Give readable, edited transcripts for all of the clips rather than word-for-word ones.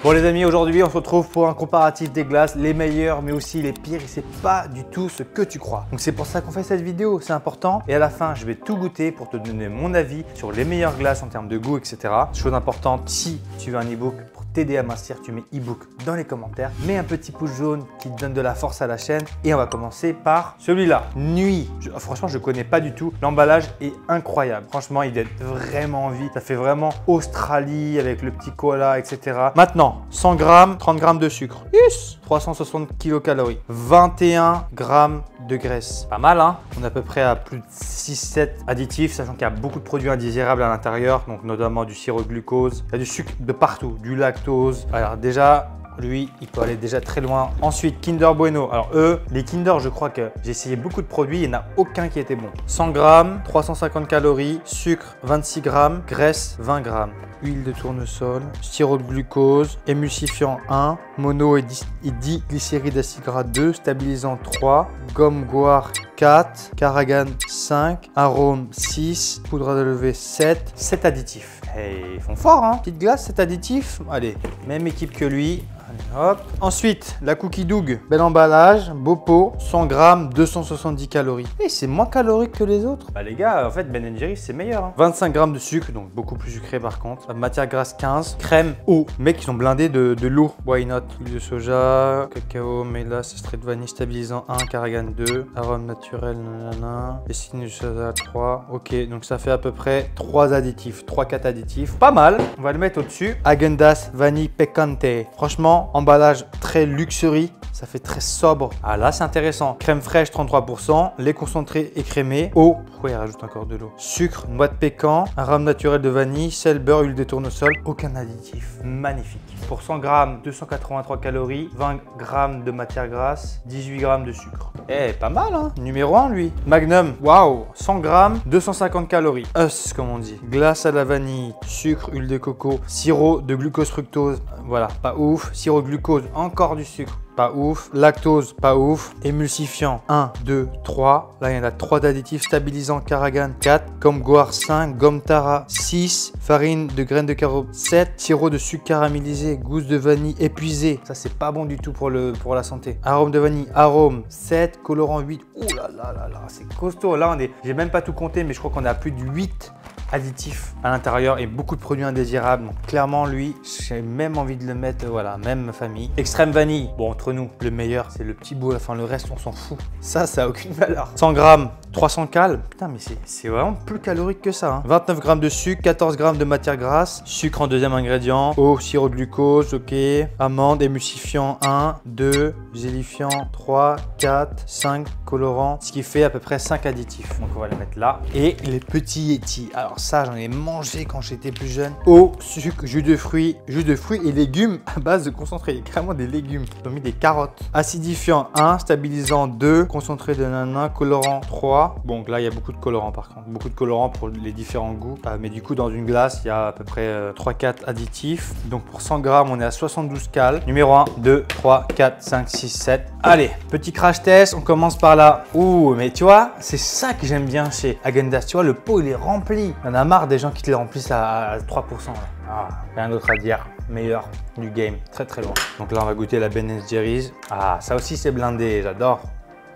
Bon les amis, aujourd'hui on se retrouve pour un comparatif des glaces, les meilleurs mais aussi les pires, et c'est pas du tout ce que tu crois. Donc c'est pour ça qu'on fait cette vidéo, c'est important. Et à la fin, je vais tout goûter pour te donner mon avis sur les meilleures glaces en termes de goût, etc. Chose importante, si tu veux un e-book pour t'aider à mincir, tu mets e-book dans les commentaires. Mets un petit pouce jaune qui te donne de la force à la chaîne. Et on va commencer par celui-là, Nuit. Franchement, je connais pas du tout. L'emballage est incroyable. Franchement, il donne vraiment envie. Ça fait vraiment Australie avec le petit koala, etc. Maintenant, 100 grammes, 30 grammes de sucre. Yes, 360 kilocalories. 21 grammes de graisse. Pas mal, hein? On est à peu près à plus de 6-7 additifs, sachant qu'il y a beaucoup de produits indésirables à l'intérieur, donc notamment du sirop de glucose. Il y a du sucre de partout, du lactose. Alors déjà, lui, il peut aller déjà très loin. Ensuite, Kinder Bueno. Alors eux, les Kinder, je crois que j'ai essayé beaucoup de produits, il n'y en a aucun qui était bon. 100 grammes, 350 calories, sucre 26 grammes, graisse 20 grammes. Huile de tournesol, sirop de glucose, émulsifiant 1, mono et diglycéride acide gras 2, stabilisant 3, gomme goire 4, Caragan 5, arôme 6, poudre à lever 7, 7 additifs. Et ils font fort, hein? Petite glace, 7 additifs. Allez, même équipe que lui. Allez, hop. Ensuite, la Cookie Dough. Bel emballage, beau pot, 100 grammes, 270 calories. Et c'est moins calorique que les autres. Bah les gars, en fait, Ben & Jerry's, c'est meilleur. Hein. 25 grammes de sucre, donc beaucoup plus sucré par contre. Matière grasse 15, crème, eau. Mec, ils sont blindés de l'eau. Why not? Huile de soja, cacao, mélasse, extrait de vanille, stabilisant 1, Caragan 2, arôme naturel, nanana, essine de soja 3. Ok, donc ça fait à peu près 3 additifs, 3-4 additifs. Pas mal. On va le mettre au-dessus. Häagen-Dazs vanille picante. Franchement, emballage très luxury. Ça fait très sobre. Ah là, c'est intéressant. Crème fraîche 33%, lait concentré écrémé, eau. Pourquoi il rajoute encore de l'eau? Sucre, noix de pécan, arôme naturel de vanille, sel, beurre, huile de tournesol. Aucun additif. Magnifique. Pour 100 grammes, 283 calories, 20 grammes de matière grasse, 18 grammes de sucre. Eh, pas mal, hein? Numéro 1, lui. Magnum, waouh, 100 grammes, 250 calories. Us, comme on dit. Glace à la vanille, sucre, huile de coco, sirop de glucose fructose. Voilà, pas ouf. Sirop de glucose, encore du sucre. Pas ouf. Lactose, pas ouf. Émulsifiant, 1, 2, 3. Là, il y en a 3 d'additifs. Stabilisant, Caragan, 4. Gomme goire, 5. Gomme tara, 6. Farine de graines de carotte, 7. Sirop de sucre caramélisé, gousse de vanille épuisé. Ça, c'est pas bon du tout pour la santé. Arôme de vanille, arôme, 7. Colorant, 8. Ouh là là là là, c'est costaud. Là, j'ai même pas tout compté, mais je crois qu'on est à plus de 8 additifs à l'intérieur et beaucoup de produits indésirables. Donc clairement, lui, j'ai même envie de le mettre, voilà, même famille. Extrême vanille. Bon, entre nous, le meilleur, c'est le petit bout. Enfin, le reste, on s'en fout. Ça a aucune valeur. 100 grammes, 300 cal. Putain, mais c'est vraiment plus calorique que ça. Hein. 29 grammes de sucre, 14 grammes de matière grasse, sucre en deuxième ingrédient, eau, sirop de glucose, ok. Amande, émulsifiant 1, 2, gélifiant 3, 4, 5, colorant, ce qui fait à peu près 5 additifs. Donc on va les mettre là. Et les petits Yeti. Alors ça, j'en ai mangé quand j'étais plus jeune. Eau, sucre, jus de fruits et légumes à base de concentré. Il y a carrément des légumes. Ils ont mis des carottes. Acidifiant 1, stabilisant 2, concentré de nana, colorant 3. Bon, donc là, il y a beaucoup de colorants par contre. Beaucoup de colorants pour les différents goûts. Mais du coup, dans une glace, il y a à peu près 3-4 additifs. Donc pour 100 grammes, on est à 72 cal. Numéro 1, 2, 3, 4, 5, 6, 7. Allez, petit crash test. On commence par là. Ouh, mais tu vois, c'est ça que j'aime bien chez Häagen-Dazs. Tu vois, le pot, il est rempli. On a marre des gens qui te les remplissent à 3%. Là. Ah, rien d'autre à dire. Meilleur du game. Très très loin. Donc là, on va goûter la Ben & Jerry's. Ah, ça aussi, c'est blindé. J'adore.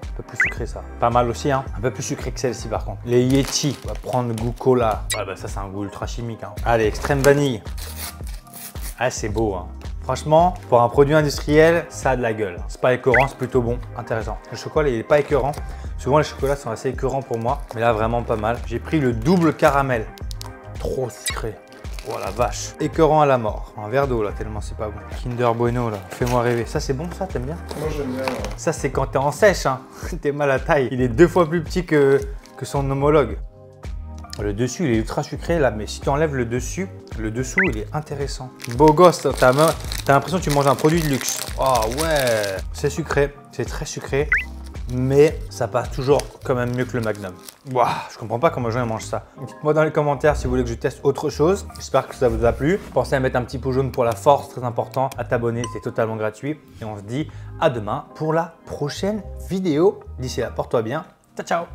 Un peu plus sucré ça. Pas mal aussi, hein. Un peu plus sucré que celle-ci par contre. Les Yeti, on va prendre le goût cola. Ouais, bah ça, c'est un goût ultra chimique. Hein. Allez, extrême vanille. Ah, c'est beau, hein. Franchement, pour un produit industriel, ça a de la gueule. C'est pas écœurant, c'est plutôt bon. Intéressant. Le chocolat, il est pas écœurant. Souvent, les chocolats sont assez écœurants pour moi. Mais là, vraiment pas mal. J'ai pris le double caramel. Trop sucré. Oh la vache. Écœurant à la mort. Un verre d'eau là, tellement c'est pas bon. Kinder Bueno là, fais-moi rêver. Ça c'est bon ça, t'aimes bien? Moi j'aime bien. Ouais. Ça c'est quand t'es en sèche, hein. T'es mal à taille. Il est 2 fois plus petit que son homologue. Le dessus il est ultra sucré là, mais si tu enlèves le dessous il est intéressant. Beau gosse, t'as l'impression que tu manges un produit de luxe. Oh ouais. C'est sucré, c'est très sucré. Mais ça passe toujours quand même mieux que le Magnum. Waouh, je comprends pas comment les gens mangent ça. Dites-moi dans les commentaires si vous voulez que je teste autre chose. J'espère que ça vous a plu. Pensez à mettre un petit pouce jaune pour la force, très important. À t'abonner, c'est totalement gratuit. Et on se dit à demain pour la prochaine vidéo. D'ici là, porte-toi bien. Ciao, ciao.